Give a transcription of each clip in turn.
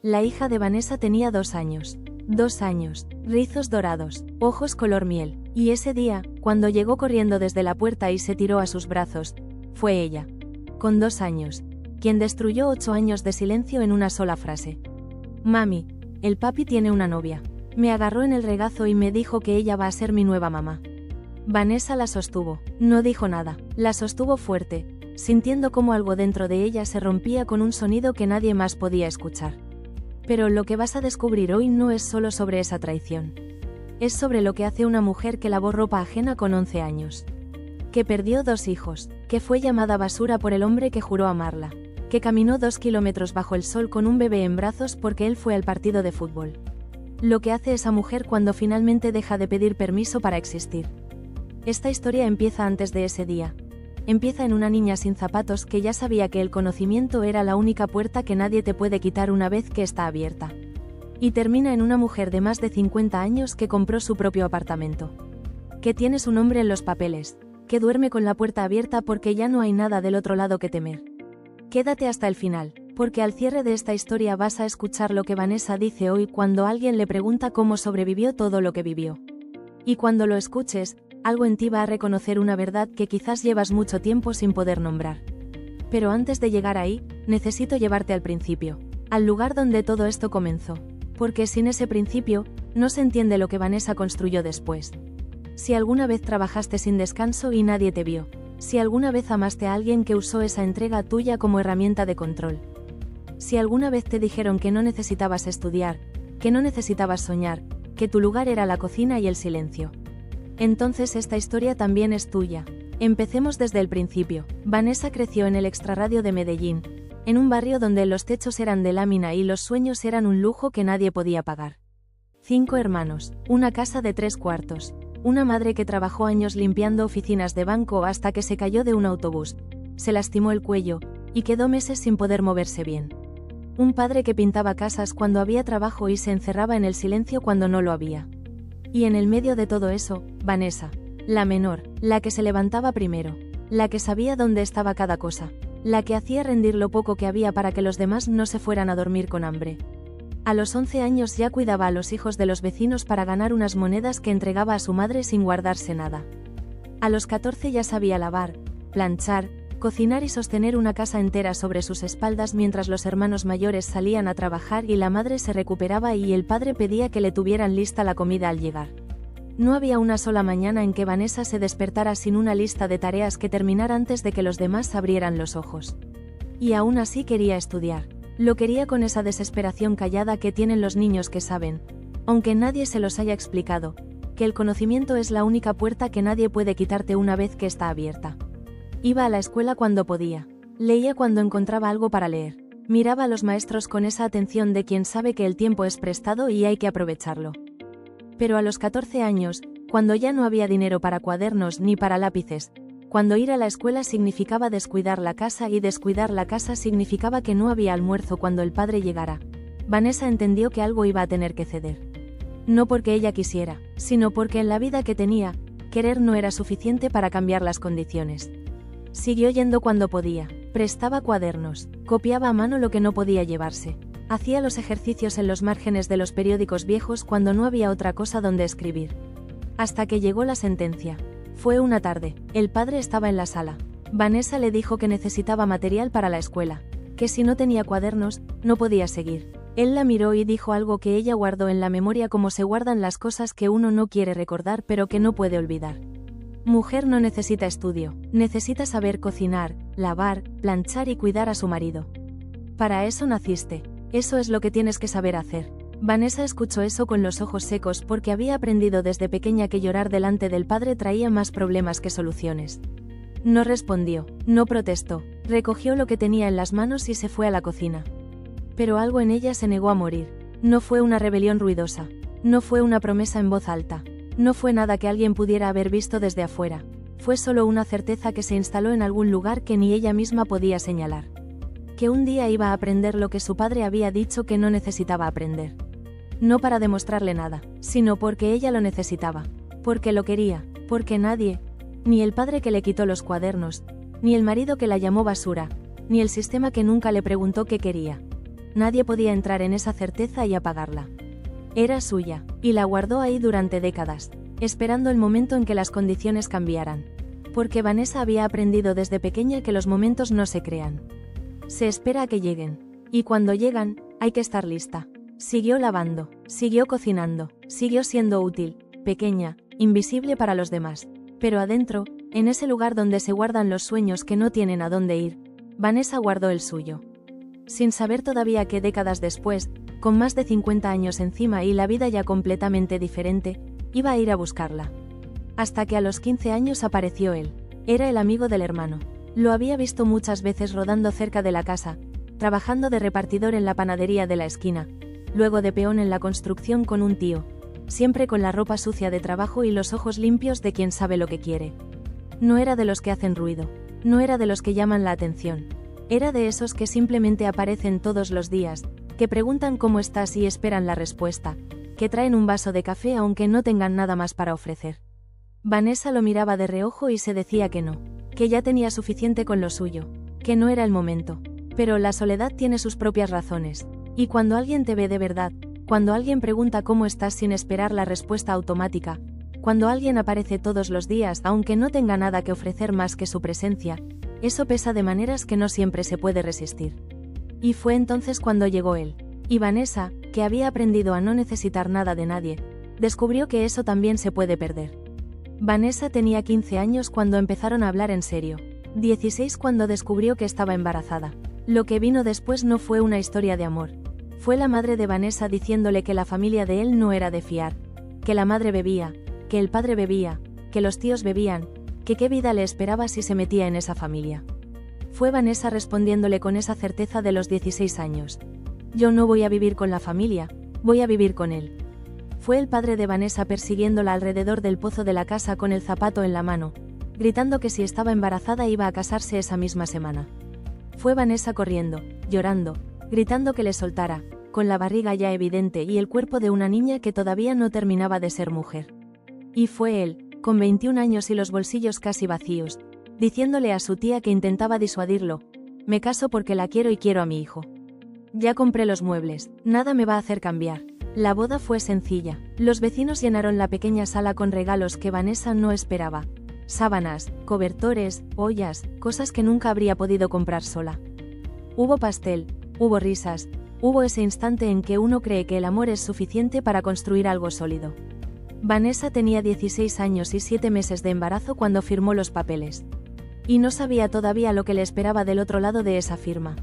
La hija de Vanessa tenía 2 años. 2 años, rizos dorados, ojos color miel, y ese día, cuando llegó corriendo desde la puerta y se tiró a sus brazos, fue ella, con 2 años, quien destruyó 8 años de silencio en una sola frase. Mami, el papi tiene una novia. Me agarró en el regazo y me dijo que ella va a ser mi nueva mamá. Vanessa la sostuvo, no dijo nada, la sostuvo fuerte, sintiendo como algo dentro de ella se rompía con un sonido que nadie más podía escuchar. Pero lo que vas a descubrir hoy no es solo sobre esa traición. Es sobre lo que hace una mujer que lavó ropa ajena con 11 años. Que perdió 2 hijos, que fue llamada basura por el hombre que juró amarla, que caminó 2 kilómetros bajo el sol con un bebé en brazos porque él fue al partido de fútbol. Lo que hace esa mujer cuando finalmente deja de pedir permiso para existir. Esta historia empieza antes de ese día. Empieza en una niña sin zapatos que ya sabía que el conocimiento era la única puerta que nadie te puede quitar una vez que está abierta. Y termina en una mujer de más de 50 años que compró su propio apartamento. Que tiene su nombre en los papeles, que duerme con la puerta abierta porque ya no hay nada del otro lado que temer. Quédate hasta el final, porque al cierre de esta historia vas a escuchar lo que Vanessa dice hoy cuando alguien le pregunta cómo sobrevivió todo lo que vivió. Y cuando lo escuches, algo en ti va a reconocer una verdad que quizás llevas mucho tiempo sin poder nombrar. Pero antes de llegar ahí, necesito llevarte al principio, al lugar donde todo esto comenzó. Porque sin ese principio, no se entiende lo que Vanessa construyó después. Si alguna vez trabajaste sin descanso y nadie te vio, si alguna vez amaste a alguien que usó esa entrega tuya como herramienta de control. Si alguna vez te dijeron que no necesitabas estudiar, que no necesitabas soñar, que tu lugar era la cocina y el silencio. Entonces esta historia también es tuya. Empecemos desde el principio. Vanessa creció en el extrarradio de Medellín, en un barrio donde los techos eran de lámina y los sueños eran un lujo que nadie podía pagar. 5 hermanos, una casa de 3 cuartos, una madre que trabajó años limpiando oficinas de banco hasta que se cayó de un autobús, se lastimó el cuello, y quedó meses sin poder moverse bien. Un padre que pintaba casas cuando había trabajo y se encerraba en el silencio cuando no lo había. Y en el medio de todo eso, Vanessa, la menor, la que se levantaba primero, la que sabía dónde estaba cada cosa, la que hacía rendir lo poco que había para que los demás no se fueran a dormir con hambre. A los 11 años ya cuidaba a los hijos de los vecinos para ganar unas monedas que entregaba a su madre sin guardarse nada. A los 14 ya sabía lavar, planchar, cocinar y sostener una casa entera sobre sus espaldas mientras los hermanos mayores salían a trabajar y la madre se recuperaba y el padre pedía que le tuvieran lista la comida al llegar. No había una sola mañana en que Vanessa se despertara sin una lista de tareas que terminar antes de que los demás abrieran los ojos. Y aún así quería estudiar. Lo quería con esa desesperación callada que tienen los niños que saben, aunque nadie se los haya explicado, que el conocimiento es la única puerta que nadie puede quitarte una vez que está abierta. Iba a la escuela cuando podía. Leía cuando encontraba algo para leer. Miraba a los maestros con esa atención de quien sabe que el tiempo es prestado y hay que aprovecharlo. Pero a los 14 años, cuando ya no había dinero para cuadernos ni para lápices, cuando ir a la escuela significaba descuidar la casa y descuidar la casa significaba que no había almuerzo cuando el padre llegara, Vanessa entendió que algo iba a tener que ceder. No porque ella quisiera, sino porque en la vida que tenía, querer no era suficiente para cambiar las condiciones. Siguió yendo cuando podía, prestaba cuadernos, copiaba a mano lo que no podía llevarse, hacía los ejercicios en los márgenes de los periódicos viejos cuando no había otra cosa donde escribir. Hasta que llegó la sentencia. Fue una tarde, el padre estaba en la sala. Vanessa le dijo que necesitaba material para la escuela, que si no tenía cuadernos, no podía seguir. Él la miró y dijo algo que ella guardó en la memoria como se guardan las cosas que uno no quiere recordar pero que no puede olvidar. Mujer no necesita estudio, necesita saber cocinar, lavar, planchar y cuidar a su marido. Para eso naciste, eso es lo que tienes que saber hacer. Vanessa escuchó eso con los ojos secos porque había aprendido desde pequeña que llorar delante del padre traía más problemas que soluciones. No respondió, no protestó, recogió lo que tenía en las manos y se fue a la cocina. Pero algo en ella se negó a morir. No fue una rebelión ruidosa, no fue una promesa en voz alta. No fue nada que alguien pudiera haber visto desde afuera, fue solo una certeza que se instaló en algún lugar que ni ella misma podía señalar. Que un día iba a aprender lo que su padre había dicho que no necesitaba aprender. No para demostrarle nada, sino porque ella lo necesitaba, porque lo quería, porque nadie, ni el padre que le quitó los cuadernos, ni el marido que la llamó basura, ni el sistema que nunca le preguntó qué quería. nadie podía entrar en esa certeza y apagarla. Era suya, y la guardó ahí durante décadas, esperando el momento en que las condiciones cambiaran. Porque Vanessa había aprendido desde pequeña que los momentos no se crean. Se espera a que lleguen. Y cuando llegan, hay que estar lista. Siguió lavando, siguió cocinando, siguió siendo útil, pequeña, invisible para los demás. Pero adentro, en ese lugar donde se guardan los sueños que no tienen a dónde ir, Vanessa guardó el suyo. Sin saber todavía que décadas después, con más de 50 años encima y la vida ya completamente diferente, iba a ir a buscarla. Hasta que a los 15 años apareció él. Era el amigo del hermano. Lo había visto muchas veces rodando cerca de la casa, trabajando de repartidor en la panadería de la esquina, luego de peón en la construcción con un tío, siempre con la ropa sucia de trabajo y los ojos limpios de quien sabe lo que quiere. No era de los que hacen ruido, no era de los que llaman la atención, era de esos que simplemente aparecen todos los días, que preguntan cómo estás y esperan la respuesta, que traen un vaso de café aunque no tengan nada más para ofrecer. Vanessa lo miraba de reojo y se decía que no, que ya tenía suficiente con lo suyo, que no era el momento. Pero la soledad tiene sus propias razones, y cuando alguien te ve de verdad, cuando alguien pregunta cómo estás sin esperar la respuesta automática, cuando alguien aparece todos los días aunque no tenga nada que ofrecer más que su presencia, eso pesa de maneras que no siempre se puede resistir. Y fue entonces cuando llegó él, y Vanessa, que había aprendido a no necesitar nada de nadie, descubrió que eso también se puede perder. Vanessa tenía 15 años cuando empezaron a hablar en serio, 16 cuando descubrió que estaba embarazada. Lo que vino después no fue una historia de amor. Fue la madre de Vanessa diciéndole que la familia de él no era de fiar, que la madre bebía, que el padre bebía, que los tíos bebían, que qué vida le esperaba si se metía en esa familia. Fue Vanessa respondiéndole con esa certeza de los 16 años. Yo no voy a vivir con la familia, voy a vivir con él. Fue el padre de Vanessa persiguiéndola alrededor del pozo de la casa con el zapato en la mano, gritando que si estaba embarazada iba a casarse esa misma semana. Fue Vanessa corriendo, llorando, gritando que le soltara, con la barriga ya evidente y el cuerpo de una niña que todavía no terminaba de ser mujer. Y fue él, con 21 años y los bolsillos casi vacíos, diciéndole a su tía que intentaba disuadirlo: me caso porque la quiero y quiero a mi hijo. Ya compré los muebles, nada me va a hacer cambiar. La boda fue sencilla, los vecinos llenaron la pequeña sala con regalos que Vanessa no esperaba. Sábanas, cobertores, ollas, cosas que nunca habría podido comprar sola. Hubo pastel, hubo risas, hubo ese instante en que uno cree que el amor es suficiente para construir algo sólido. Vanessa tenía 16 años y 7 meses de embarazo cuando firmó los papeles. Y no sabía todavía lo que le esperaba del otro lado de esa firma.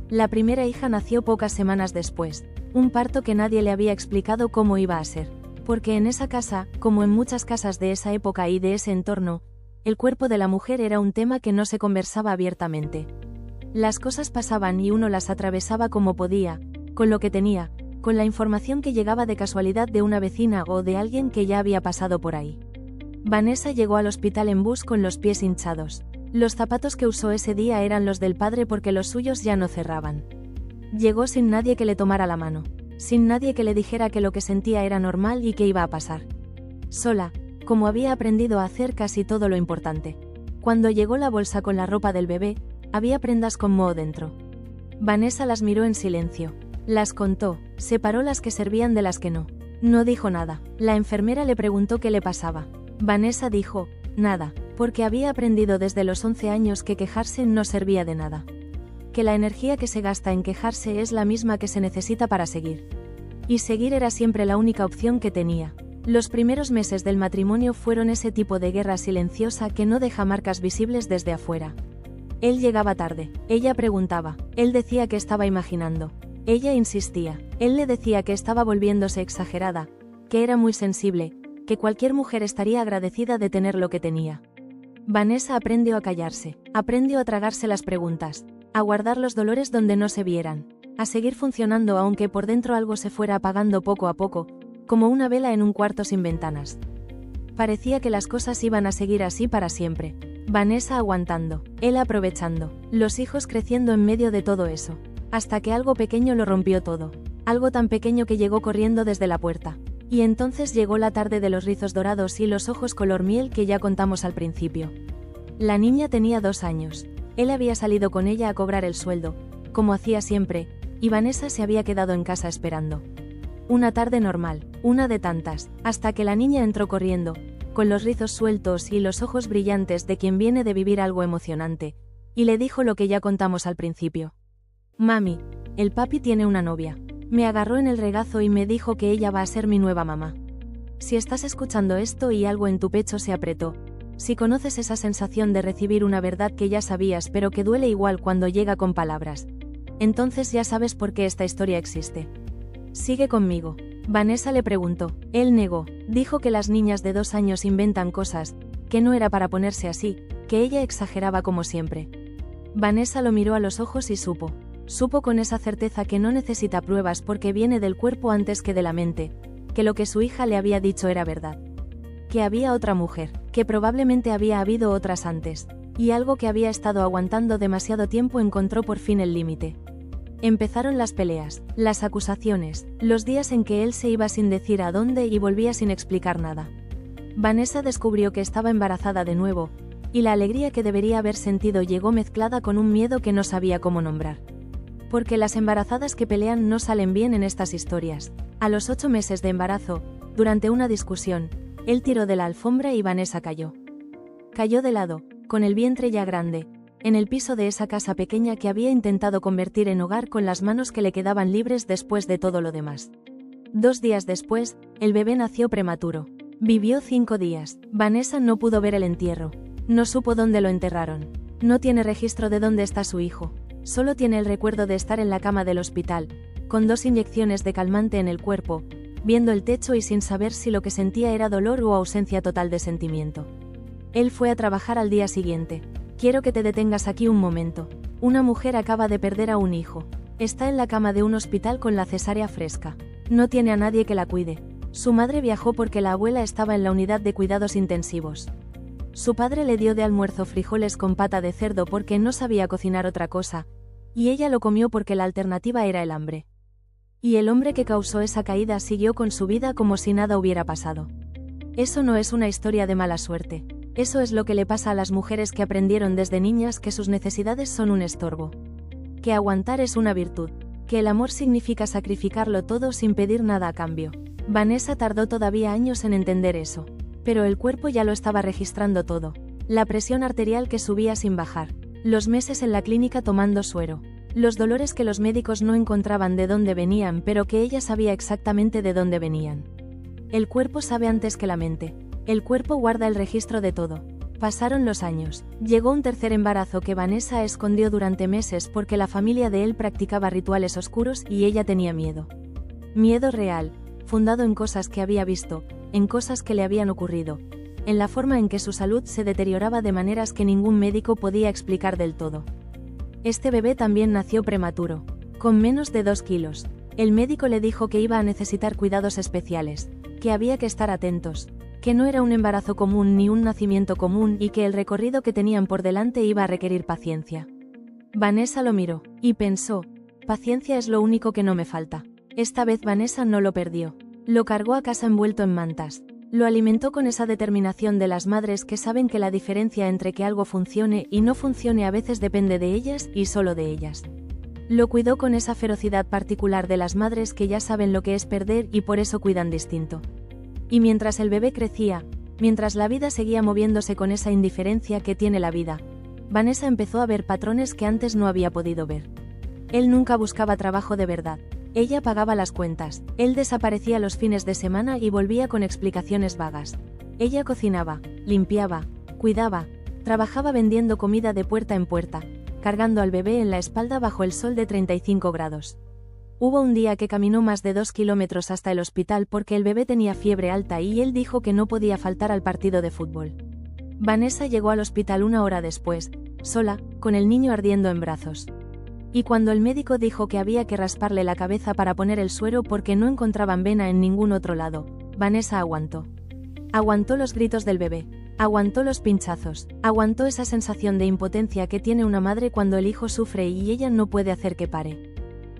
La primera hija nació pocas semanas después, un parto que nadie le había explicado cómo iba a ser. Porque en esa casa, como en muchas casas de esa época y de ese entorno, el cuerpo de la mujer era un tema que no se conversaba abiertamente. Las cosas pasaban y uno las atravesaba como podía, con lo que tenía, con la información que llegaba de casualidad de una vecina o de alguien que ya había pasado por ahí. Vanessa llegó al hospital en bus con los pies hinchados. Los zapatos que usó ese día eran los del padre porque los suyos ya no cerraban. Llegó sin nadie que le tomara la mano. Sin nadie que le dijera que lo que sentía era normal y que iba a pasar. Sola, como había aprendido a hacer casi todo lo importante. Cuando llegó la bolsa con la ropa del bebé, había prendas con moho dentro. Vanessa las miró en silencio. Las contó, separó las que servían de las que no. No dijo nada. La enfermera le preguntó qué le pasaba. Vanessa dijo, nada, porque había aprendido desde los 11 años que quejarse no servía de nada. Que la energía que se gasta en quejarse es la misma que se necesita para seguir. Y seguir era siempre la única opción que tenía. Los primeros meses del matrimonio fueron ese tipo de guerra silenciosa que no deja marcas visibles desde afuera. Él llegaba tarde, ella preguntaba, él decía que estaba imaginando, ella insistía, él le decía que estaba volviéndose exagerada, que era muy sensible, que cualquier mujer estaría agradecida de tener lo que tenía. Vanessa aprendió a callarse, aprendió a tragarse las preguntas, a guardar los dolores donde no se vieran, a seguir funcionando aunque por dentro algo se fuera apagando poco a poco, como una vela en un cuarto sin ventanas. Parecía que las cosas iban a seguir así para siempre. Vanessa aguantando, él aprovechando, los hijos creciendo en medio de todo eso, hasta que algo pequeño lo rompió todo, algo tan pequeño que llegó corriendo desde la puerta. Y entonces llegó la tarde de los rizos dorados y los ojos color miel que ya contamos al principio. La niña tenía 2 años. Él había salido con ella a cobrar el sueldo, como hacía siempre, y Vanessa se había quedado en casa esperando. Una tarde normal, una de tantas, hasta que la niña entró corriendo, con los rizos sueltos y los ojos brillantes de quien viene de vivir algo emocionante, y le dijo lo que ya contamos al principio. Mami, el papi tiene una novia. Me agarró en el regazo y me dijo que ella va a ser mi nueva mamá. Si estás escuchando esto y algo en tu pecho se apretó, si conoces esa sensación de recibir una verdad que ya sabías pero que duele igual cuando llega con palabras, entonces ya sabes por qué esta historia existe. Sigue conmigo. Vanessa le preguntó. Él negó, dijo que las niñas de 2 años inventan cosas, que no era para ponerse así, que ella exageraba como siempre. Vanessa lo miró a los ojos y supo con esa certeza que no necesita pruebas porque viene del cuerpo antes que de la mente, que lo que su hija le había dicho era verdad. Que había otra mujer, que probablemente había habido otras antes, y algo que había estado aguantando demasiado tiempo encontró por fin el límite. Empezaron las peleas, las acusaciones, los días en que él se iba sin decir a dónde y volvía sin explicar nada. Vanessa descubrió que estaba embarazada de nuevo, y la alegría que debería haber sentido llegó mezclada con un miedo que no sabía cómo nombrar. Porque las embarazadas que pelean no salen bien en estas historias. A los 8 meses de embarazo, durante una discusión, él tiró de la alfombra y Vanessa cayó. Cayó de lado, con el vientre ya grande, en el piso de esa casa pequeña que había intentado convertir en hogar con las manos que le quedaban libres después de todo lo demás. 2 días después, el bebé nació prematuro. Vivió 5 días. Vanessa no pudo ver el entierro. No supo dónde lo enterraron. No tiene registro de dónde está su hijo. Solo tiene el recuerdo de estar en la cama del hospital, con 2 inyecciones de calmante en el cuerpo, viendo el techo y sin saber si lo que sentía era dolor o ausencia total de sentimiento. Él fue a trabajar al día siguiente. Quiero que te detengas aquí un momento. Una mujer acaba de perder a un hijo. Está en la cama de un hospital con la cesárea fresca. No tiene a nadie que la cuide. Su madre viajó porque la abuela estaba en la unidad de cuidados intensivos. Su padre le dio de almuerzo frijoles con pata de cerdo porque no sabía cocinar otra cosa, y ella lo comió porque la alternativa era el hambre. Y el hombre que causó esa caída siguió con su vida como si nada hubiera pasado. Eso no es una historia de mala suerte. Eso es lo que le pasa a las mujeres que aprendieron desde niñas que sus necesidades son un estorbo. Que aguantar es una virtud. Que el amor significa sacrificarlo todo sin pedir nada a cambio. Vanessa tardó todavía años en entender eso. Pero el cuerpo ya lo estaba registrando todo. La presión arterial que subía sin bajar. Los meses en la clínica tomando suero. Los dolores que los médicos no encontraban de dónde venían, pero que ella sabía exactamente de dónde venían. El cuerpo sabe antes que la mente. El cuerpo guarda el registro de todo. Pasaron los años. Llegó un tercer embarazo que Vanessa escondió durante meses porque la familia de él practicaba rituales oscuros y ella tenía miedo. Miedo real, fundado en cosas que había visto, en cosas que le habían ocurrido, en la forma en que su salud se deterioraba de maneras que ningún médico podía explicar del todo. Este bebé también nació prematuro, con menos de 2 kilos. El médico le dijo que iba a necesitar cuidados especiales, que había que estar atentos, que no era un embarazo común ni un nacimiento común y que el recorrido que tenían por delante iba a requerir paciencia. Vanessa lo miró, y pensó, paciencia es lo único que no me falta. Esta vez Vanessa no lo perdió. Lo cargó a casa envuelto en mantas. Lo alimentó con esa determinación de las madres que saben que la diferencia entre que algo funcione y no funcione a veces depende de ellas y solo de ellas. Lo cuidó con esa ferocidad particular de las madres que ya saben lo que es perder y por eso cuidan distinto. Y mientras el bebé crecía, mientras la vida seguía moviéndose con esa indiferencia que tiene la vida, Vanessa empezó a ver patrones que antes no había podido ver. Él nunca buscaba trabajo de verdad. Ella pagaba las cuentas, él desaparecía los fines de semana y volvía con explicaciones vagas. Ella cocinaba, limpiaba, cuidaba, trabajaba vendiendo comida de puerta en puerta, cargando al bebé en la espalda bajo el sol de 35 grados. Hubo un día que caminó más de 2 kilómetros hasta el hospital porque el bebé tenía fiebre alta y él dijo que no podía faltar al partido de fútbol. Vanessa llegó al hospital 1 hora después, sola, con el niño ardiendo en brazos. Y cuando el médico dijo que había que rasparle la cabeza para poner el suero porque no encontraban vena en ningún otro lado, Vanessa aguantó. Aguantó los gritos del bebé, aguantó los pinchazos, aguantó esa sensación de impotencia que tiene una madre cuando el hijo sufre y ella no puede hacer que pare.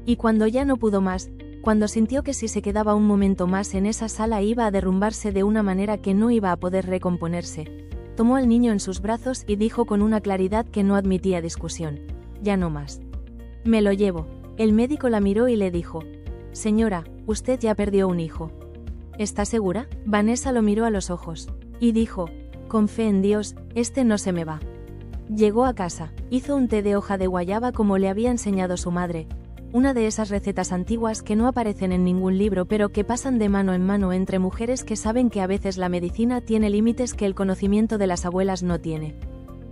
Y cuando ya no pudo más, cuando sintió que si se quedaba un momento más en esa sala iba a derrumbarse de una manera que no iba a poder recomponerse, tomó al niño en sus brazos y dijo con una claridad que no admitía discusión: ya no más. Me lo llevo. El médico la miró y le dijo: «Señora, usted ya perdió un hijo». «¿Está segura?». Vanessa lo miró a los ojos. Y dijo: «Con fe en Dios, este no se me va». Llegó a casa, hizo un té de hoja de guayaba como le había enseñado su madre, una de esas recetas antiguas que no aparecen en ningún libro pero que pasan de mano en mano entre mujeres que saben que a veces la medicina tiene límites que el conocimiento de las abuelas no tiene.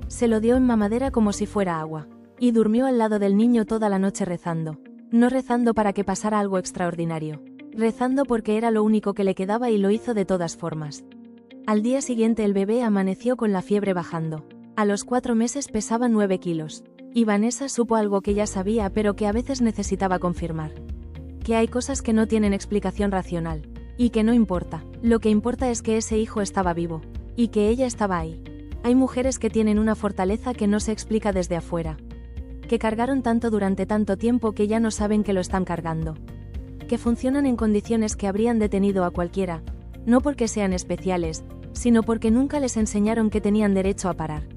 Se lo dio en mamadera como si fuera agua. Y durmió al lado del niño toda la noche rezando. No rezando para que pasara algo extraordinario. Rezando porque era lo único que le quedaba y lo hizo de todas formas. Al día siguiente el bebé amaneció con la fiebre bajando. A los 4 meses pesaba 9 kilos. Y Vanessa supo algo que ya sabía pero que a veces necesitaba confirmar. Que hay cosas que no tienen explicación racional. Y que no importa. Lo que importa es que ese hijo estaba vivo. Y que ella estaba ahí. Hay mujeres que tienen una fortaleza que no se explica desde afuera. Que cargaron tanto durante tanto tiempo que ya no saben que lo están cargando. Que funcionan en condiciones que habrían detenido a cualquiera, no porque sean especiales, sino porque nunca les enseñaron que tenían derecho a parar.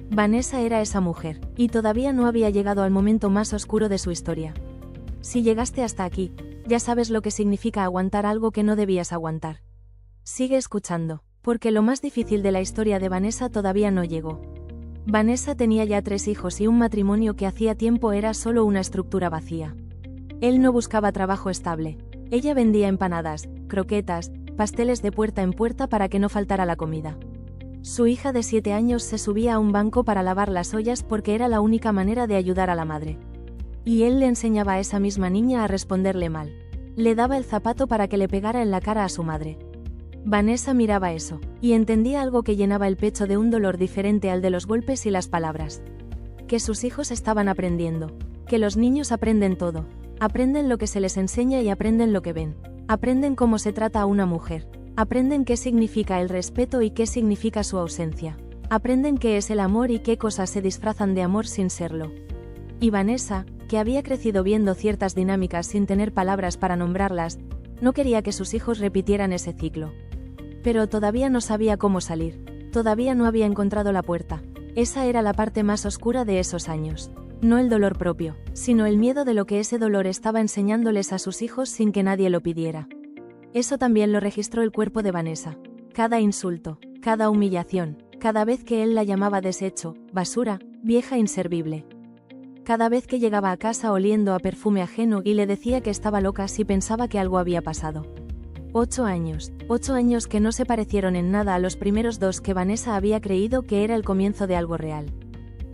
Vanessa era esa mujer, y todavía no había llegado al momento más oscuro de su historia. Si llegaste hasta aquí, ya sabes lo que significa aguantar algo que no debías aguantar. Sigue escuchando, porque lo más difícil de la historia de Vanessa todavía no llegó. Vanessa tenía ya 3 hijos y un matrimonio que hacía tiempo era solo una estructura vacía. Él no buscaba trabajo estable. Ella vendía empanadas, croquetas, pasteles de puerta en puerta para que no faltara la comida. Su hija de 7 años se subía a un banco para lavar las ollas porque era la única manera de ayudar a la madre. Y él le enseñaba a esa misma niña a responderle mal. Le daba el zapato para que le pegara en la cara a su madre. Vanessa miraba eso, y entendía algo que llenaba el pecho de un dolor diferente al de los golpes y las palabras. Que sus hijos estaban aprendiendo. Que los niños aprenden todo. Aprenden lo que se les enseña y aprenden lo que ven. Aprenden cómo se trata a una mujer. Aprenden qué significa el respeto y qué significa su ausencia. Aprenden qué es el amor y qué cosas se disfrazan de amor sin serlo. Y Vanessa, que había crecido viendo ciertas dinámicas sin tener palabras para nombrarlas, no quería que sus hijos repitieran ese ciclo. Pero todavía no sabía cómo salir. Todavía no había encontrado la puerta. Esa era la parte más oscura de esos años. No el dolor propio, sino el miedo de lo que ese dolor estaba enseñándoles a sus hijos sin que nadie lo pidiera. Eso también lo registró el cuerpo de Vanessa. Cada insulto, cada humillación, cada vez que él la llamaba desecho, basura, vieja inservible. Cada vez que llegaba a casa oliendo a perfume ajeno y le decía que estaba loca si pensaba que algo había pasado. 8 años que no se parecieron en nada a los primeros 2 que Vanessa había creído que era el comienzo de algo real.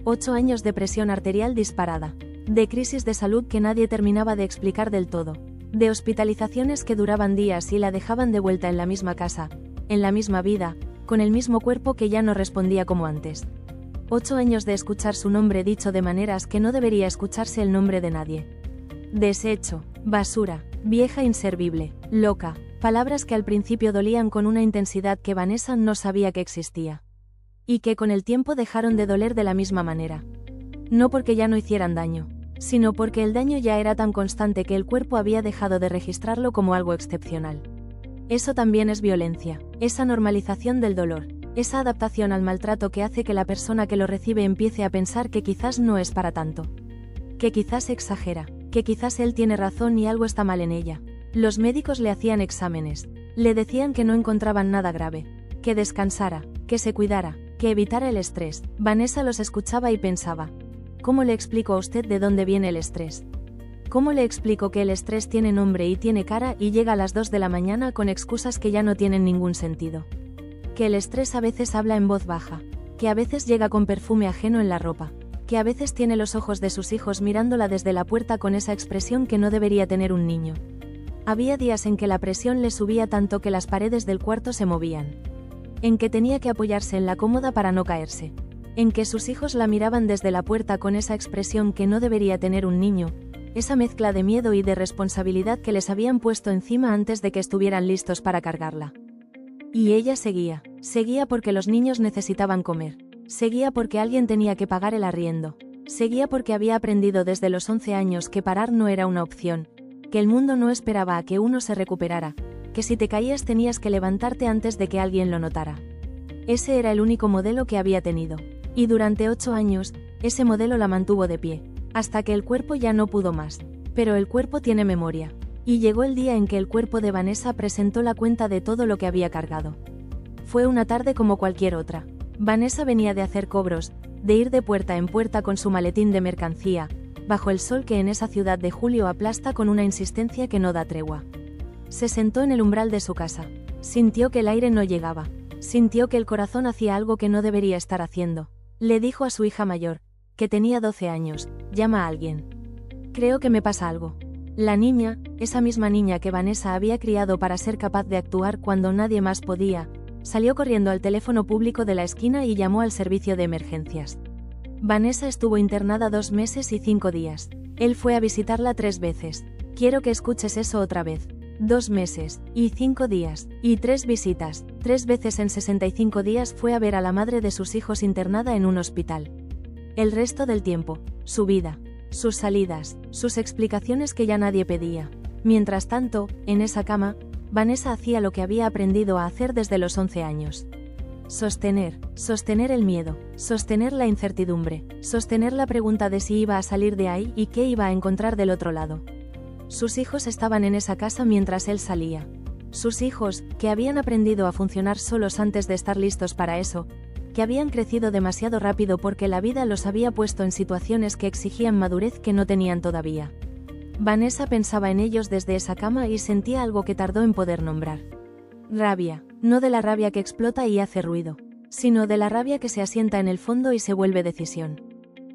8 años de presión arterial disparada, de crisis de salud que nadie terminaba de explicar del todo, de hospitalizaciones que duraban días y la dejaban de vuelta en la misma casa, en la misma vida, con el mismo cuerpo que ya no respondía como antes. 8 años de escuchar su nombre dicho de maneras que no debería escucharse el nombre de nadie. Desecho, basura, vieja inservible, loca, palabras que al principio dolían con una intensidad que Vanessa no sabía que existía. Y que con el tiempo dejaron de doler de la misma manera. No porque ya no hicieran daño, sino porque el daño ya era tan constante que el cuerpo había dejado de registrarlo como algo excepcional. Eso también es violencia, esa normalización del dolor, esa adaptación al maltrato que hace que la persona que lo recibe empiece a pensar que quizás no es para tanto. Que quizás exagera, que quizás él tiene razón y algo está mal en ella. Los médicos le hacían exámenes, le decían que no encontraban nada grave, que descansara, que se cuidara, que evitara el estrés. Vanessa los escuchaba y pensaba: ¿cómo le explico a usted de dónde viene el estrés? ¿Cómo le explico que el estrés tiene nombre y tiene cara y llega a las 2 de la mañana con excusas que ya no tienen ningún sentido? Que el estrés a veces habla en voz baja, que a veces llega con perfume ajeno en la ropa, que a veces tiene los ojos de sus hijos mirándola desde la puerta con esa expresión que no debería tener un niño. Había días en que la presión le subía tanto que las paredes del cuarto se movían. En que tenía que apoyarse en la cómoda para no caerse. En que sus hijos la miraban desde la puerta con esa expresión que no debería tener un niño, esa mezcla de miedo y de responsabilidad que les habían puesto encima antes de que estuvieran listos para cargarla. Y ella seguía porque los niños necesitaban comer, seguía porque alguien tenía que pagar el arriendo, seguía porque había aprendido desde los 11 años que parar no era una opción, que el mundo no esperaba a que uno se recuperara, que si te caías tenías que levantarte antes de que alguien lo notara. Ese era el único modelo que había tenido. Y durante 8 años, ese modelo la mantuvo de pie, hasta que el cuerpo ya no pudo más, Pero el cuerpo tiene memoria. Y llegó el día en que el cuerpo de Vanessa presentó la cuenta de todo lo que había cargado. Fue una tarde como cualquier otra. Vanessa venía de hacer cobros, de ir de puerta en puerta con su maletín de mercancía, bajo el sol que en esa ciudad de julio aplasta con una insistencia que no da tregua. Se sentó en el umbral de su casa. Sintió que el aire no llegaba. Sintió que el corazón hacía algo que no debería estar haciendo. Le dijo a su hija mayor, que tenía 12 años, llama a alguien. Creo que me pasa algo. La niña, esa misma niña que Vanessa había criado para ser capaz de actuar cuando nadie más podía, salió corriendo al teléfono público de la esquina y llamó al servicio de emergencias. Vanessa estuvo internada 2 meses y 5 días. Él fue a visitarla 3 veces. Quiero que escuches eso otra vez. 2 meses, y 5 días, y 3 visitas. 3 veces en 65 días fue a ver a la madre de sus hijos internada en un hospital. El resto del tiempo, su vida, sus salidas, sus explicaciones que ya nadie pedía. Mientras tanto, en esa cama, Vanessa hacía lo que había aprendido a hacer desde los 11 años. Sostener el miedo, sostener la incertidumbre, sostener la pregunta de si iba a salir de ahí y qué iba a encontrar del otro lado. Sus hijos estaban en esa casa mientras él salía. Sus hijos, que habían aprendido a funcionar solos antes de estar listos para eso, que habían crecido demasiado rápido porque la vida los había puesto en situaciones que exigían madurez que no tenían todavía. Vanessa pensaba en ellos desde esa cama y sentía algo que tardó en poder nombrar. Rabia, no de la rabia que explota y hace ruido, sino de la rabia que se asienta en el fondo y se vuelve decisión.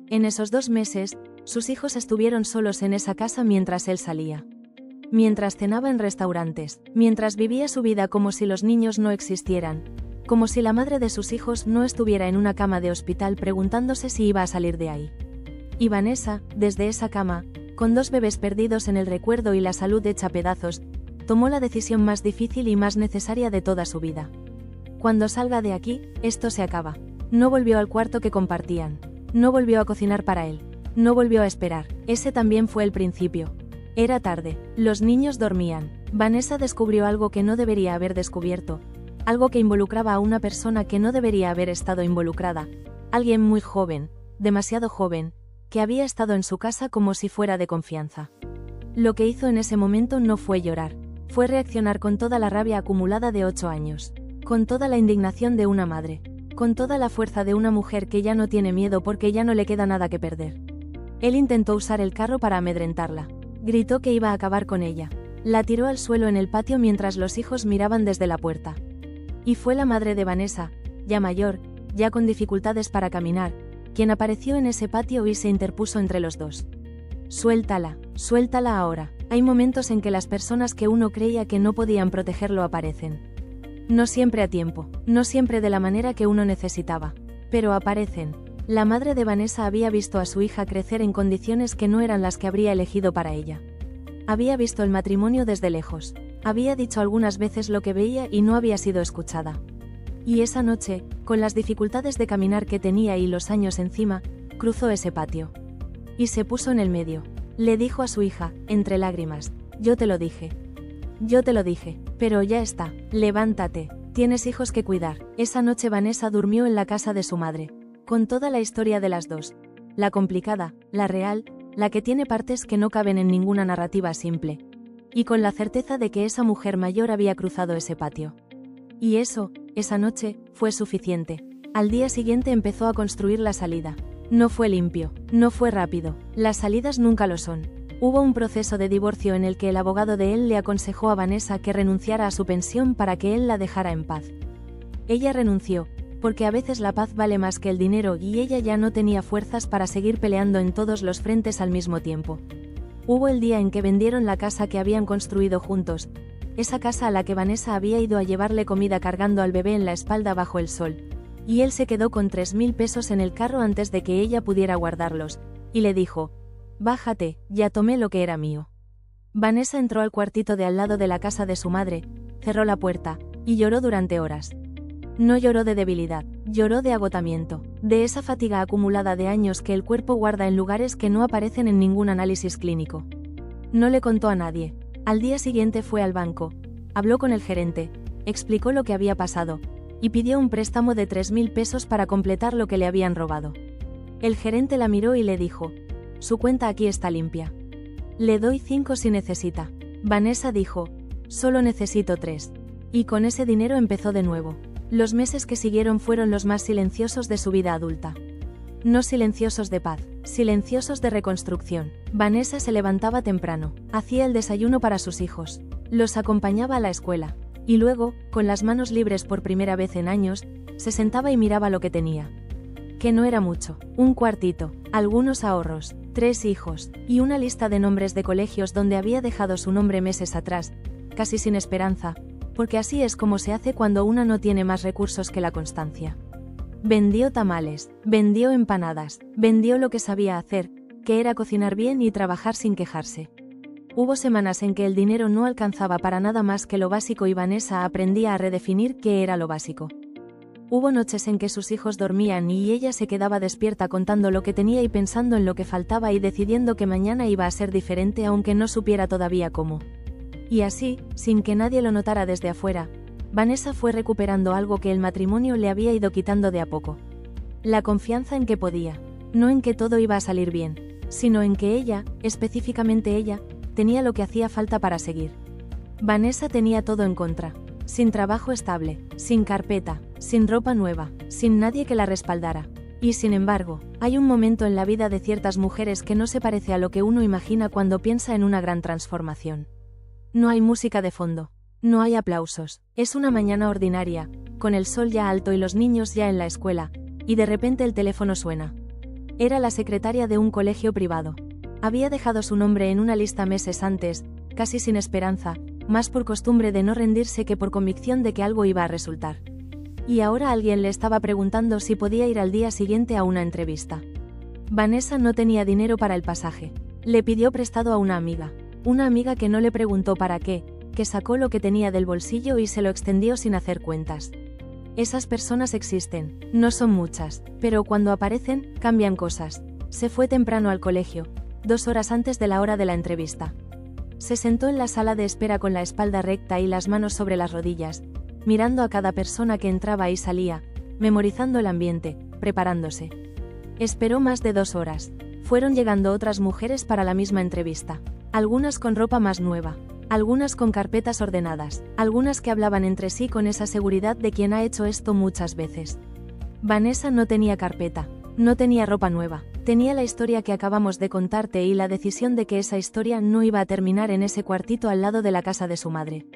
En esos 2 meses, sus hijos estuvieron solos en esa casa mientras él salía. Mientras cenaba en restaurantes, mientras vivía su vida como si los niños no existieran, como si la madre de sus hijos no estuviera en una cama de hospital preguntándose si iba a salir de ahí. Y Vanessa, desde esa cama, con 2 bebés perdidos en el recuerdo y la salud hecha pedazos, tomó la decisión más difícil y más necesaria de toda su vida. Cuando salga de aquí, esto se acaba. No volvió al cuarto que compartían. No volvió a cocinar para él. No volvió a esperar. Ese también fue el principio. Era tarde. Los niños dormían. Vanessa descubrió algo que no debería haber descubierto. Algo que involucraba a una persona que no debería haber estado involucrada. Alguien muy joven, demasiado joven, que había estado en su casa como si fuera de confianza. Lo que hizo en ese momento no fue llorar. Fue reaccionar con toda la rabia acumulada de 8 años. Con toda la indignación de una madre. Con toda la fuerza de una mujer que ya no tiene miedo porque ya no le queda nada que perder. Él intentó usar el carro para amedrentarla. Gritó que iba a acabar con ella. La tiró al suelo en el patio mientras los hijos miraban desde la puerta. Y fue la madre de Vanessa, ya mayor, ya con dificultades para caminar, quien apareció en ese patio y se interpuso entre los dos. Suéltala ahora. Hay momentos en que las personas que uno creía que no podían protegerlo aparecen. No siempre a tiempo, no siempre de la manera que uno necesitaba, pero aparecen. La madre de Vanessa había visto a su hija crecer en condiciones que no eran las que habría elegido para ella. Había visto el matrimonio desde lejos. Había dicho algunas veces lo que veía y no había sido escuchada. Y esa noche, con las dificultades de caminar que tenía y los años encima, cruzó ese patio. Y se puso en el medio. Le dijo a su hija, entre lágrimas, yo te lo dije, pero ya está, levántate, tienes hijos que cuidar. Esa noche Vanessa durmió en la casa de su madre, con toda la historia de las dos. La complicada, la real, la que tiene partes que no caben en ninguna narrativa simple. Y con la certeza de que esa mujer mayor había cruzado ese patio. Y eso, esa noche, fue suficiente. Al día siguiente empezó a construir la salida. No fue limpio, no fue rápido, las salidas nunca lo son. Hubo un proceso de divorcio en el que el abogado de él le aconsejó a Vanessa que renunciara a su pensión para que él la dejara en paz. Ella renunció, porque a veces la paz vale más que el dinero y ella ya no tenía fuerzas para seguir peleando en todos los frentes al mismo tiempo. Hubo el día en que vendieron la casa que habían construido juntos, esa casa a la que Vanessa había ido a llevarle comida cargando al bebé en la espalda bajo el sol. Y él se quedó con 3.000 pesos en el carro antes de que ella pudiera guardarlos, y le dijo, bájate, ya tomé lo que era mío. Vanessa entró al cuartito de al lado de la casa de su madre, cerró la puerta, y lloró durante horas. No lloró de debilidad, lloró de agotamiento, de esa fatiga acumulada de años que el cuerpo guarda en lugares que no aparecen en ningún análisis clínico. No le contó a nadie. Al día siguiente fue al banco, habló con el gerente, explicó lo que había pasado, y pidió un préstamo de 3.000 pesos para completar lo que le habían robado. El gerente la miró y le dijo, su cuenta aquí está limpia. Le doy 5 si necesita. Vanessa dijo, solo necesito 3. Y con ese dinero empezó de nuevo. Los meses que siguieron fueron los más silenciosos de su vida adulta. No silenciosos de paz, silenciosos de reconstrucción. Vanessa se levantaba temprano, hacía el desayuno para sus hijos, los acompañaba a la escuela, y luego, con las manos libres por primera vez en años, se sentaba y miraba lo que tenía. Que no era mucho, un cuartito, algunos ahorros, 3 hijos, y una lista de nombres de colegios donde había dejado su nombre meses atrás, casi sin esperanza, porque así es como se hace cuando una no tiene más recursos que la constancia. Vendió tamales, vendió empanadas, vendió lo que sabía hacer, que era cocinar bien y trabajar sin quejarse. Hubo semanas en que el dinero no alcanzaba para nada más que lo básico y Vanessa aprendía a redefinir qué era lo básico. Hubo noches en que sus hijos dormían y ella se quedaba despierta contando lo que tenía y pensando en lo que faltaba y decidiendo que mañana iba a ser diferente aunque no supiera todavía cómo. Y así, sin que nadie lo notara desde afuera, Vanessa fue recuperando algo que el matrimonio le había ido quitando de a poco. La confianza en que podía, no en que todo iba a salir bien, sino en que ella, específicamente ella, tenía lo que hacía falta para seguir. Vanessa tenía todo en contra, sin trabajo estable, sin carpeta, sin ropa nueva, sin nadie que la respaldara. Y sin embargo, hay un momento en la vida de ciertas mujeres que no se parece a lo que uno imagina cuando piensa en una gran transformación. No hay música de fondo. No hay aplausos. Es una mañana ordinaria, con el sol ya alto y los niños ya en la escuela, y de repente el teléfono suena. Era la secretaria de un colegio privado. Había dejado su nombre en una lista meses antes, casi sin esperanza, más por costumbre de no rendirse que por convicción de que algo iba a resultar. Y ahora alguien le estaba preguntando si podía ir al día siguiente a una entrevista. Vanessa no tenía dinero para el pasaje. Le pidió prestado a una amiga que no le preguntó para qué, que sacó lo que tenía del bolsillo y se lo extendió sin hacer cuentas. Esas personas existen, no son muchas, pero cuando aparecen, cambian cosas. Se fue temprano al colegio, 2 horas antes de la hora de la entrevista. Se sentó en la sala de espera con la espalda recta y las manos sobre las rodillas, mirando a cada persona que entraba y salía, memorizando el ambiente, preparándose. Esperó más de 2 horas. Fueron llegando otras mujeres para la misma entrevista, algunas con ropa más nueva, algunas con carpetas ordenadas, algunas que hablaban entre sí con esa seguridad de quien ha hecho esto muchas veces. Vanessa no tenía carpeta, no tenía ropa nueva, tenía la historia que acabamos de contarte y la decisión de que esa historia no iba a terminar en ese cuartito al lado de la casa de su madre.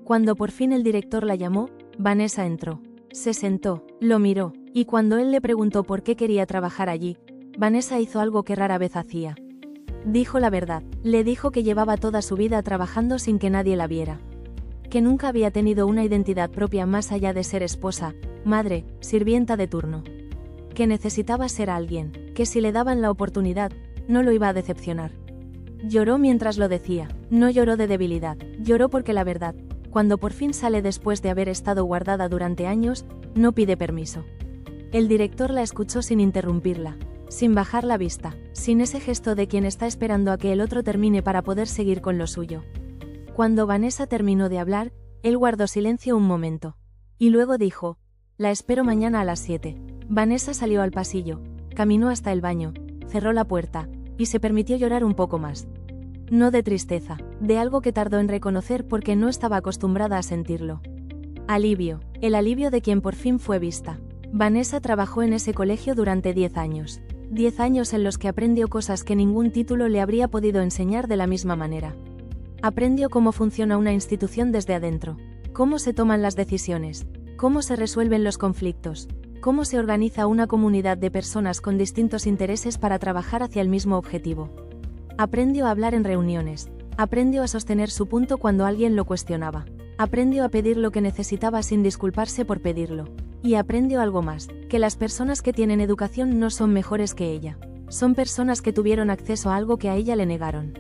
Cuando por fin el director la llamó, Vanessa entró, se sentó, lo miró, y cuando él le preguntó por qué quería trabajar allí, Vanessa hizo algo que rara vez hacía. Dijo la verdad, le dijo que llevaba toda su vida trabajando sin que nadie la viera. Que nunca había tenido una identidad propia más allá de ser esposa, madre, sirvienta de turno. Que necesitaba ser alguien, que si le daban la oportunidad, no lo iba a decepcionar. Lloró mientras lo decía, no lloró de debilidad, lloró porque la verdad, cuando por fin sale después de haber estado guardada durante años, no pide permiso. El director la escuchó sin interrumpirla, sin bajar la vista, sin ese gesto de quien está esperando a que el otro termine para poder seguir con lo suyo. Cuando Vanessa terminó de hablar, él guardó silencio un momento. Y luego dijo, la espero mañana a las 7. Vanessa salió al pasillo, caminó hasta el baño, cerró la puerta, y se permitió llorar un poco más. No de tristeza, de algo que tardó en reconocer porque no estaba acostumbrada a sentirlo. Alivio, el alivio de quien por fin fue vista. Vanessa trabajó en ese colegio durante 10 años. 10 años en los que aprendió cosas que ningún título le habría podido enseñar de la misma manera. Aprendió cómo funciona una institución desde adentro, cómo se toman las decisiones, cómo se resuelven los conflictos, cómo se organiza una comunidad de personas con distintos intereses para trabajar hacia el mismo objetivo. Aprendió a hablar en reuniones, aprendió a sostener su punto cuando alguien lo cuestionaba, aprendió a pedir lo que necesitaba sin disculparse por pedirlo. Y aprendió algo más, que las personas que tienen educación no son mejores que ella. Son personas que tuvieron acceso a algo que a ella le negaron.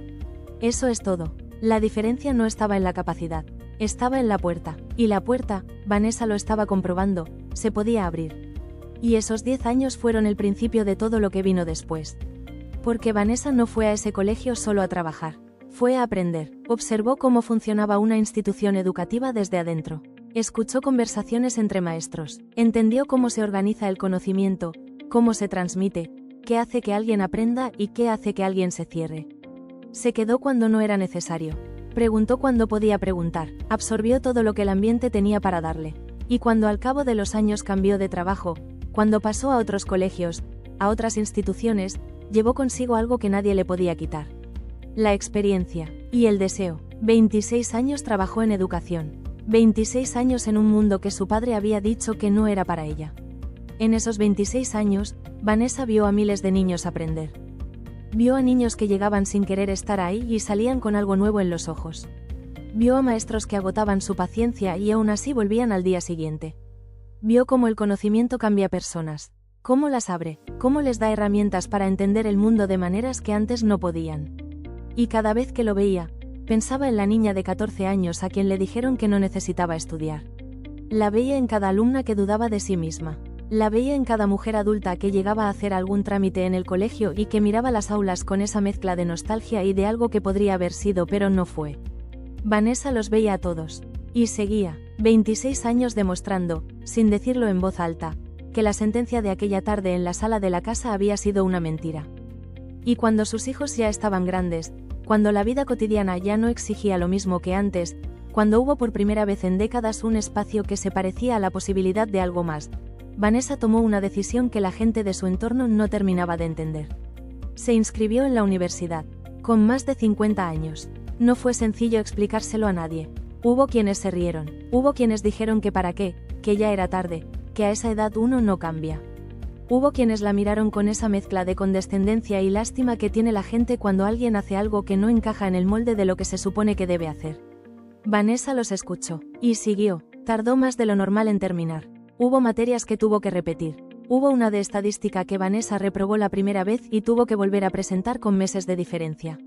Eso es todo. La diferencia no estaba en la capacidad, estaba en la puerta. Y la puerta, Vanessa lo estaba comprobando, se podía abrir. Y esos 10 años fueron el principio de todo lo que vino después. Porque Vanessa no fue a ese colegio solo a trabajar. Fue a aprender. Observó cómo funcionaba una institución educativa desde adentro. Escuchó conversaciones entre maestros, entendió cómo se organiza el conocimiento, cómo se transmite, qué hace que alguien aprenda y qué hace que alguien se cierre. Se quedó cuando no era necesario. Preguntó cuando podía preguntar, absorbió todo lo que el ambiente tenía para darle. Y cuando al cabo de los años cambió de trabajo, cuando pasó a otros colegios, a otras instituciones, llevó consigo algo que nadie le podía quitar. La experiencia y el deseo. 26 años trabajó en educación. 26 años en un mundo que su padre había dicho que no era para ella. En esos 26 años, Vanessa vio a miles de niños aprender. Vio a niños que llegaban sin querer estar ahí y salían con algo nuevo en los ojos. Vio a maestros que agotaban su paciencia y aún así volvían al día siguiente. Vio cómo el conocimiento cambia personas, cómo las abre, cómo les da herramientas para entender el mundo de maneras que antes no podían. Y cada vez que lo veía, pensaba en la niña de 14 años a quien le dijeron que no necesitaba estudiar. La veía en cada alumna que dudaba de sí misma. La veía en cada mujer adulta que llegaba a hacer algún trámite en el colegio y que miraba las aulas con esa mezcla de nostalgia y de algo que podría haber sido pero no fue. Vanessa los veía a todos. Y seguía, 26 años demostrando, sin decirlo en voz alta, que la sentencia de aquella tarde en la sala de la casa había sido una mentira. Y cuando sus hijos ya estaban grandes, cuando la vida cotidiana ya no exigía lo mismo que antes, cuando hubo por primera vez en décadas un espacio que se parecía a la posibilidad de algo más, Vanessa tomó una decisión que la gente de su entorno no terminaba de entender. Se inscribió en la universidad, con más de 50 años. No fue sencillo explicárselo a nadie. Hubo quienes se rieron, hubo quienes dijeron que para qué, que ya era tarde, que a esa edad uno no cambia. Hubo quienes la miraron con esa mezcla de condescendencia y lástima que tiene la gente cuando alguien hace algo que no encaja en el molde de lo que se supone que debe hacer. Vanessa los escuchó, y siguió, tardó más de lo normal en terminar. Hubo materias que tuvo que repetir. Hubo una de estadística que Vanessa reprobó la primera vez y tuvo que volver a presentar con meses de diferencia.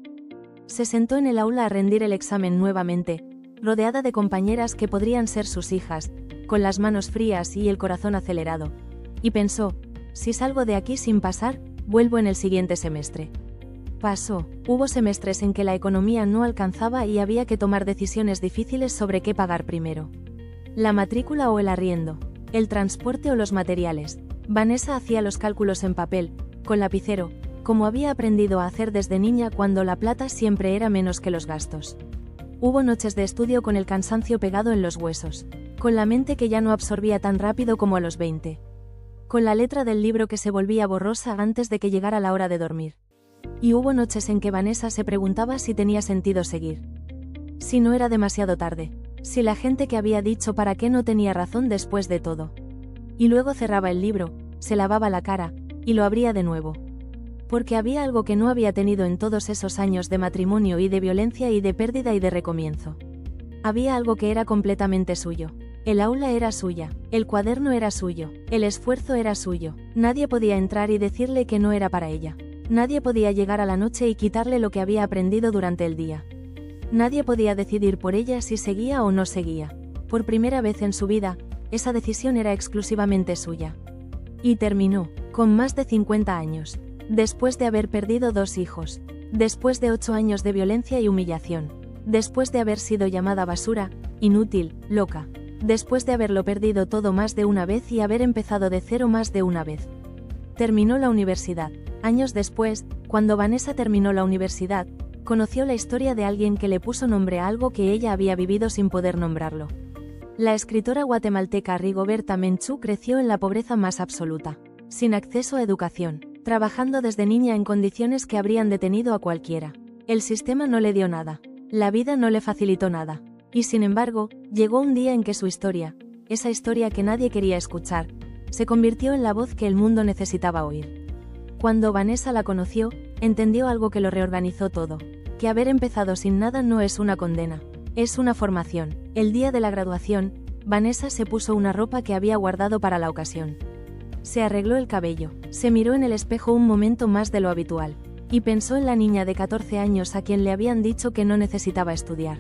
Se sentó en el aula a rendir el examen nuevamente, rodeada de compañeras que podrían ser sus hijas, con las manos frías y el corazón acelerado. Y pensó, si salgo de aquí sin pasar, vuelvo en el siguiente semestre. Pasó. Hubo semestres en que la economía no alcanzaba y había que tomar decisiones difíciles sobre qué pagar primero. La matrícula o el arriendo. El transporte o los materiales. Vanessa hacía los cálculos en papel, con lapicero, como había aprendido a hacer desde niña cuando la plata siempre era menos que los gastos. Hubo noches de estudio con el cansancio pegado en los huesos, con la mente que ya no absorbía tan rápido como a los 20. Con la letra del libro que se volvía borrosa antes de que llegara la hora de dormir. Y hubo noches en que Vanessa se preguntaba si tenía sentido seguir. Si no era demasiado tarde. Si la gente que había dicho para qué no tenía razón después de todo. Y luego cerraba el libro, se lavaba la cara, y lo abría de nuevo. Porque había algo que no había tenido en todos esos años de matrimonio y de violencia y de pérdida y de recomienzo. Había algo que era completamente suyo. El aula era suya, el cuaderno era suyo, el esfuerzo era suyo. Nadie podía entrar y decirle que no era para ella. Nadie podía llegar a la noche y quitarle lo que había aprendido durante el día. Nadie podía decidir por ella si seguía o no seguía. Por primera vez en su vida, esa decisión era exclusivamente suya. Y terminó, con más de 50 años, después de haber perdido 2 hijos, después de 8 años de violencia y humillación, después de haber sido llamada basura, inútil, loca, después de haberlo perdido todo más de una vez y haber empezado de cero más de una vez. Terminó la universidad. Años después, cuando Vanessa terminó la universidad, conoció la historia de alguien que le puso nombre a algo que ella había vivido sin poder nombrarlo. La escritora guatemalteca Rigoberta Menchú creció en la pobreza más absoluta, sin acceso a educación, trabajando desde niña en condiciones que habrían detenido a cualquiera. El sistema no le dio nada, la vida no le facilitó nada, y sin embargo, llegó un día en que su historia, esa historia que nadie quería escuchar, se convirtió en la voz que el mundo necesitaba oír. Cuando Vanessa la conoció, entendió algo que lo reorganizó todo. Que haber empezado sin nada no es una condena, es una formación. El día de la graduación, Vanessa se puso una ropa que había guardado para la ocasión. Se arregló el cabello, se miró en el espejo un momento más de lo habitual, y pensó en la niña de 14 años a quien le habían dicho que no necesitaba estudiar.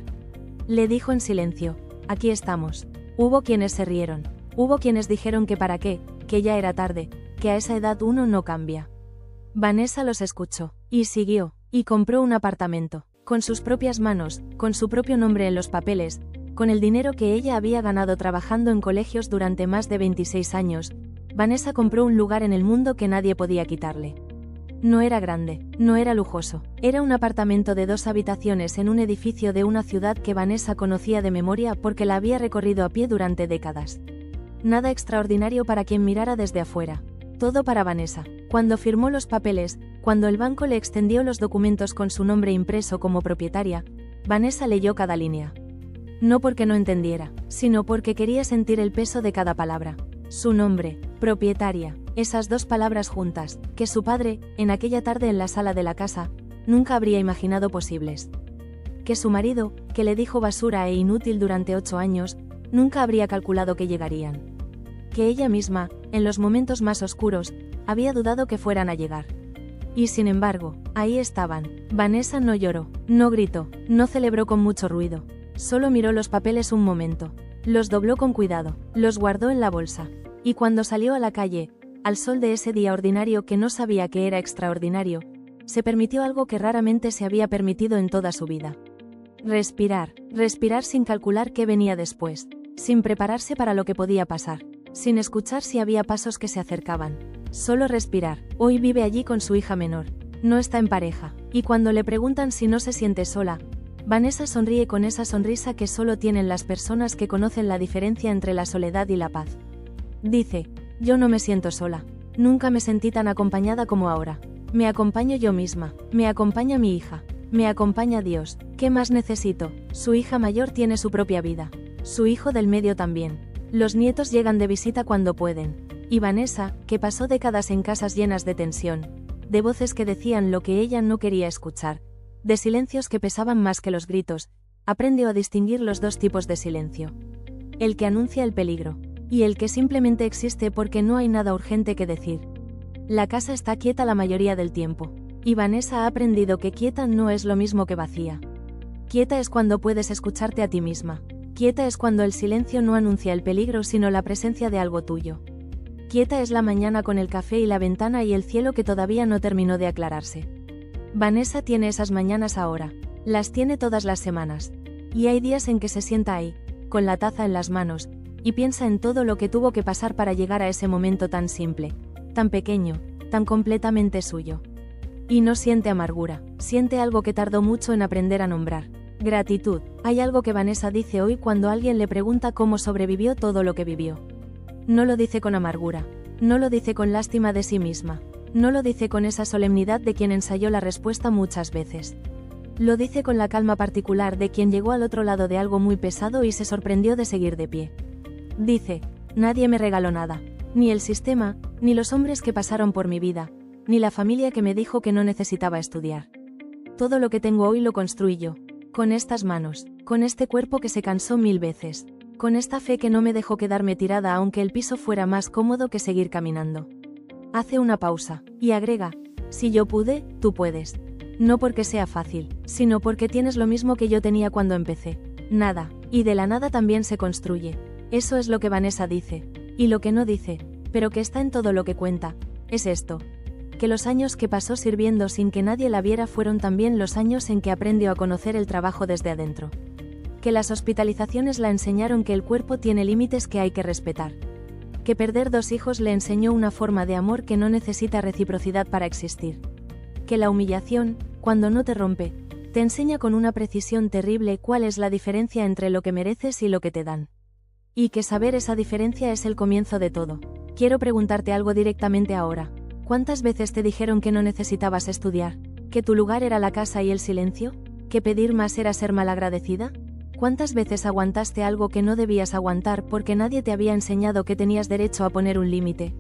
Le dijo en silencio, aquí estamos. Hubo quienes se rieron, hubo quienes dijeron que para qué, que ya era tarde, que a esa edad uno no cambia. Vanessa los escuchó, y siguió. Y compró un apartamento, con sus propias manos, con su propio nombre en los papeles, con el dinero que ella había ganado trabajando en colegios durante más de 26 años, Vanessa compró un lugar en el mundo que nadie podía quitarle. No era grande, no era lujoso. Era un apartamento de 2 habitaciones en un edificio de una ciudad que Vanessa conocía de memoria porque la había recorrido a pie durante décadas. Nada extraordinario para quien mirara desde afuera. Todo para Vanessa. Cuando firmó los papeles, cuando el banco le extendió los documentos con su nombre impreso como propietaria, Vanessa leyó cada línea. No porque no entendiera, sino porque quería sentir el peso de cada palabra. Su nombre, propietaria, esas 2 palabras juntas, que su padre, en aquella tarde en la sala de la casa, nunca habría imaginado posibles. Que su marido, que le dijo basura e inútil durante 8 años, nunca habría calculado que llegarían. Que ella misma, en los momentos más oscuros, había dudado que fueran a llegar. Y sin embargo, ahí estaban. Vanessa no lloró, no gritó, no celebró con mucho ruido. Solo miró los papeles un momento. Los dobló con cuidado, los guardó en la bolsa. Y cuando salió a la calle, al sol de ese día ordinario que no sabía que era extraordinario, se permitió algo que raramente se había permitido en toda su vida. Respirar, respirar sin calcular qué venía después, sin prepararse para lo que podía pasar, sin escuchar si había pasos que se acercaban. Solo respirar. Hoy vive allí con su hija menor. No está en pareja. Y cuando le preguntan si no se siente sola, Vanessa sonríe con esa sonrisa que solo tienen las personas que conocen la diferencia entre la soledad y la paz. Dice, yo no me siento sola. Nunca me sentí tan acompañada como ahora. Me acompaño yo misma. Me acompaña mi hija. Me acompaña Dios. ¿Qué más necesito? Su hija mayor tiene su propia vida. Su hijo del medio también. Los nietos llegan de visita cuando pueden. Y Vanessa, que pasó décadas en casas llenas de tensión, de voces que decían lo que ella no quería escuchar, de silencios que pesaban más que los gritos, aprendió a distinguir los 2 tipos de silencio. El que anuncia el peligro, y el que simplemente existe porque no hay nada urgente que decir. La casa está quieta la mayoría del tiempo, y Vanessa ha aprendido que quieta no es lo mismo que vacía. Quieta es cuando puedes escucharte a ti misma. Quieta es cuando el silencio no anuncia el peligro sino la presencia de algo tuyo. Quieta es la mañana con el café y la ventana y el cielo que todavía no terminó de aclararse. Vanessa tiene esas mañanas ahora. Las tiene todas las semanas. Y hay días en que se sienta ahí, con la taza en las manos, y piensa en todo lo que tuvo que pasar para llegar a ese momento tan simple, tan pequeño, tan completamente suyo. Y no siente amargura, siente algo que tardó mucho en aprender a nombrar. Gratitud. Hay algo que Vanessa dice hoy cuando alguien le pregunta cómo sobrevivió todo lo que vivió. No lo dice con amargura, no lo dice con lástima de sí misma, no lo dice con esa solemnidad de quien ensayó la respuesta muchas veces. Lo dice con la calma particular de quien llegó al otro lado de algo muy pesado y se sorprendió de seguir de pie. Dice, nadie me regaló nada, ni el sistema, ni los hombres que pasaron por mi vida, ni la familia que me dijo que no necesitaba estudiar. Todo lo que tengo hoy lo construí yo, con estas manos, con este cuerpo que se cansó 1000 veces. Con esta fe que no me dejó quedarme tirada aunque el piso fuera más cómodo que seguir caminando. Hace una pausa, y agrega, si yo pude, tú puedes. No porque sea fácil, sino porque tienes lo mismo que yo tenía cuando empecé. Nada, y de la nada también se construye. Eso es lo que Vanessa dice, y lo que no dice, pero que está en todo lo que cuenta, es esto. Que los años que pasó sirviendo sin que nadie la viera fueron también los años en que aprendió a conocer el trabajo desde adentro. Que las hospitalizaciones la enseñaron que el cuerpo tiene límites que hay que respetar. Que perder 2 hijos le enseñó una forma de amor que no necesita reciprocidad para existir. Que la humillación, cuando no te rompe, te enseña con una precisión terrible cuál es la diferencia entre lo que mereces y lo que te dan. Y que saber esa diferencia es el comienzo de todo. Quiero preguntarte algo directamente ahora. ¿Cuántas veces te dijeron que no necesitabas estudiar? ¿Que tu lugar era la casa y el silencio? ¿Que pedir más era ser malagradecida? ¿Cuántas veces aguantaste algo que no debías aguantar porque nadie te había enseñado que tenías derecho a poner un límite?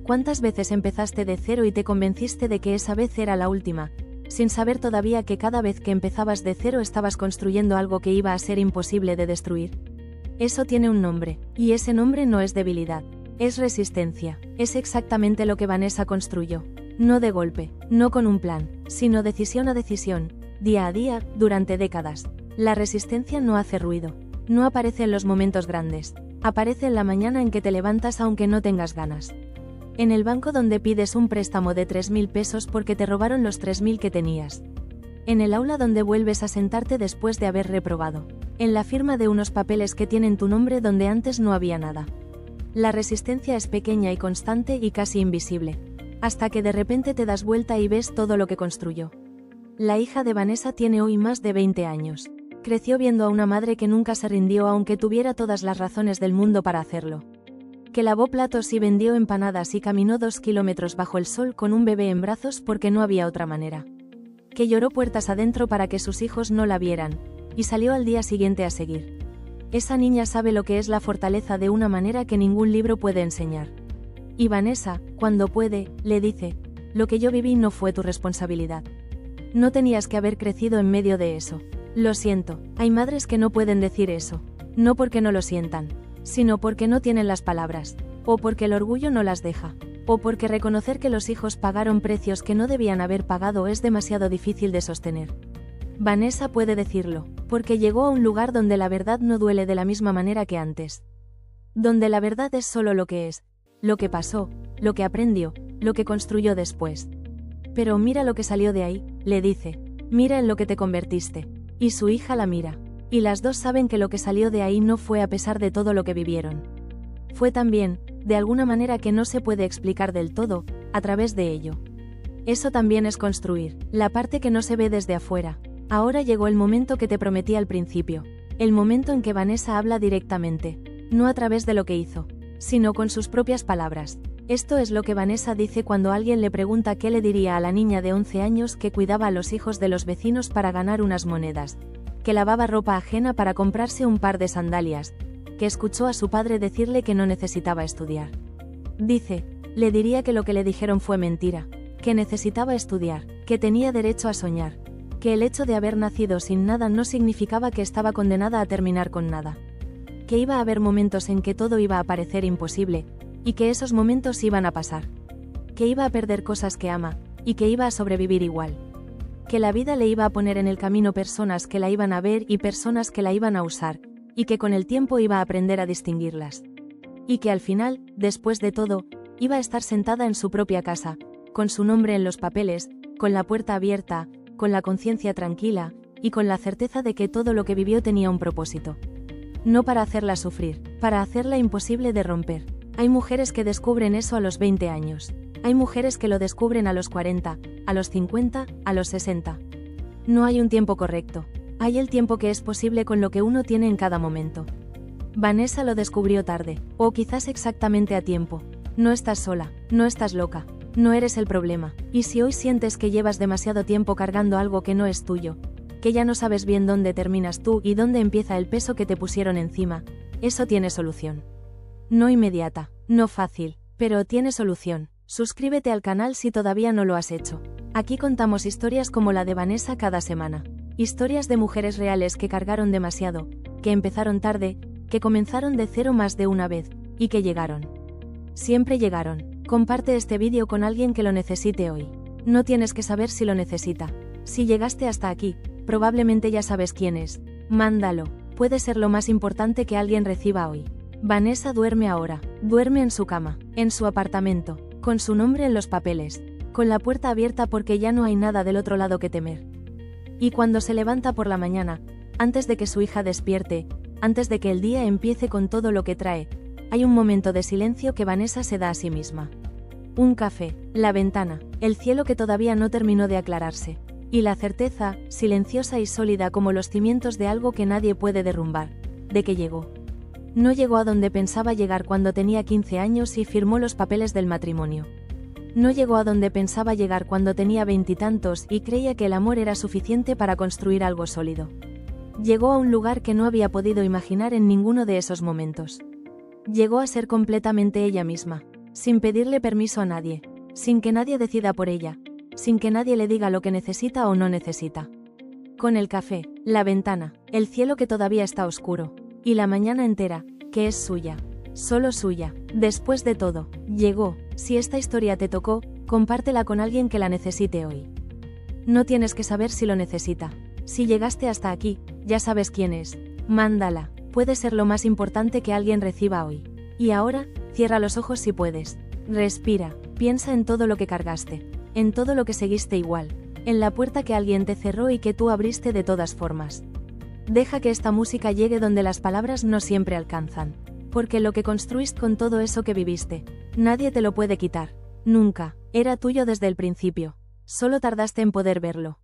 ¿Cuántas veces empezaste de cero y te convenciste de que esa vez era la última, sin saber todavía que cada vez que empezabas de cero estabas construyendo algo que iba a ser imposible de destruir? Eso tiene un nombre, y ese nombre no es debilidad, es resistencia. Es exactamente lo que Vanessa construyó. No de golpe, no con un plan, sino decisión a decisión, día a día, durante décadas. La resistencia no hace ruido, no aparece en los momentos grandes, aparece en la mañana en que te levantas aunque no tengas ganas. En el banco donde pides un préstamo de 3.000 pesos porque te robaron los 3.000 que tenías. En el aula donde vuelves a sentarte después de haber reprobado. En la firma de unos papeles que tienen tu nombre donde antes no había nada. La resistencia es pequeña y constante y casi invisible. hasta que de repente te das vuelta y ves todo lo que construyó. La hija de Vanessa tiene hoy más de 20 años. Creció viendo a una madre que nunca se rindió aunque tuviera todas las razones del mundo para hacerlo. Que lavó platos y vendió empanadas y caminó 2 kilómetros bajo el sol con un bebé en brazos porque no había otra manera. Que lloró puertas adentro para que sus hijos no la vieran, y salió al día siguiente a seguir. Esa niña sabe lo que es la fortaleza de una manera que ningún libro puede enseñar. Y Vanessa, cuando puede, le dice, lo que yo viví no fue tu responsabilidad. No tenías que haber crecido en medio de eso. Lo siento, hay madres que no pueden decir eso, no porque no lo sientan, sino porque no tienen las palabras, o porque el orgullo no las deja, o porque reconocer que los hijos pagaron precios que no debían haber pagado es demasiado difícil de sostener. Vanessa puede decirlo, porque llegó a un lugar donde la verdad no duele de la misma manera que antes. Donde la verdad es solo lo que es, lo que pasó, lo que aprendió, lo que construyó después. Pero mira lo que salió de ahí, le dice, mira en lo que te convertiste. Y su hija la mira. Y las dos saben que lo que salió de ahí no fue a pesar de todo lo que vivieron. Fue también, de alguna manera que no se puede explicar del todo, a través de ello. Eso también es construir, la parte que no se ve desde afuera. Ahora llegó el momento que te prometí al principio. El momento en que Vanessa habla directamente, no a través de lo que hizo, sino con sus propias palabras. Esto es lo que Vanessa dice cuando alguien le pregunta qué le diría a la niña de 11 años que cuidaba a los hijos de los vecinos para ganar unas monedas, que lavaba ropa ajena para comprarse un par de sandalias, que escuchó a su padre decirle que no necesitaba estudiar. Dice, le diría que lo que le dijeron fue mentira, que necesitaba estudiar, que tenía derecho a soñar, que el hecho de haber nacido sin nada no significaba que estaba condenada a terminar con nada, que iba a haber momentos en que todo iba a parecer imposible, y que esos momentos iban a pasar. Que iba a perder cosas que ama, y que iba a sobrevivir igual. Que la vida le iba a poner en el camino personas que la iban a ver y personas que la iban a usar, y que con el tiempo iba a aprender a distinguirlas. Y que al final, después de todo, iba a estar sentada en su propia casa, con su nombre en los papeles, con la puerta abierta, con la conciencia tranquila, y con la certeza de que todo lo que vivió tenía un propósito. No para hacerla sufrir, para hacerla imposible de romper. Hay mujeres que descubren eso a los 20 años. Hay mujeres que lo descubren a los 40, a los 50, a los 60. No hay un tiempo correcto. Hay el tiempo que es posible con lo que uno tiene en cada momento. Vanessa lo descubrió tarde, o quizás exactamente a tiempo. No estás sola, no estás loca, no eres el problema. Y si hoy sientes que llevas demasiado tiempo cargando algo que no es tuyo, que ya no sabes bien dónde terminas tú y dónde empieza el peso que te pusieron encima, eso tiene solución. No inmediata, no fácil, pero tiene solución. Suscríbete al canal si todavía no lo has hecho. Aquí contamos historias como la de Vanessa cada semana. Historias de mujeres reales que cargaron demasiado, que empezaron tarde, que comenzaron de cero más de una vez, y que llegaron. Siempre llegaron. Comparte este vídeo con alguien que lo necesite hoy. No tienes que saber si lo necesita. Si llegaste hasta aquí, probablemente ya sabes quién es. Mándalo. Puede ser lo más importante que alguien reciba hoy. Vanessa duerme ahora. Duerme en su cama, en su apartamento, con su nombre en los papeles, con la puerta abierta porque ya no hay nada del otro lado que temer. Y cuando se levanta por la mañana, antes de que su hija despierte, antes de que el día empiece con todo lo que trae, hay un momento de silencio que Vanessa se da a sí misma. Un café, la ventana, el cielo que todavía no terminó de aclararse, y la certeza, silenciosa y sólida como los cimientos de algo que nadie puede derrumbar, de que llegó. No llegó a donde pensaba llegar cuando tenía 15 años y firmó los papeles del matrimonio. No llegó a donde pensaba llegar cuando tenía 20 y tantos y creía que el amor era suficiente para construir algo sólido. Llegó a un lugar que no había podido imaginar en ninguno de esos momentos. Llegó a ser completamente ella misma, sin pedirle permiso a nadie, sin que nadie decida por ella, sin que nadie le diga lo que necesita o no necesita. Con el café, la ventana, el cielo que todavía está oscuro, y la mañana entera, que es suya, solo suya. Después de todo, llegó. Si esta historia te tocó, compártela con alguien que la necesite hoy. No tienes que saber si lo necesita. Si llegaste hasta aquí, ya sabes quién es. Mándala. Puede ser lo más importante que alguien reciba hoy. Y ahora, cierra los ojos si puedes. Respira. Piensa en todo lo que cargaste. En todo lo que seguiste igual. En la puerta que alguien te cerró y que tú abriste de todas formas. Deja que esta música llegue donde las palabras no siempre alcanzan. Porque lo que construiste con todo eso que viviste, nadie te lo puede quitar. Nunca. Era tuyo desde el principio. Solo tardaste en poder verlo.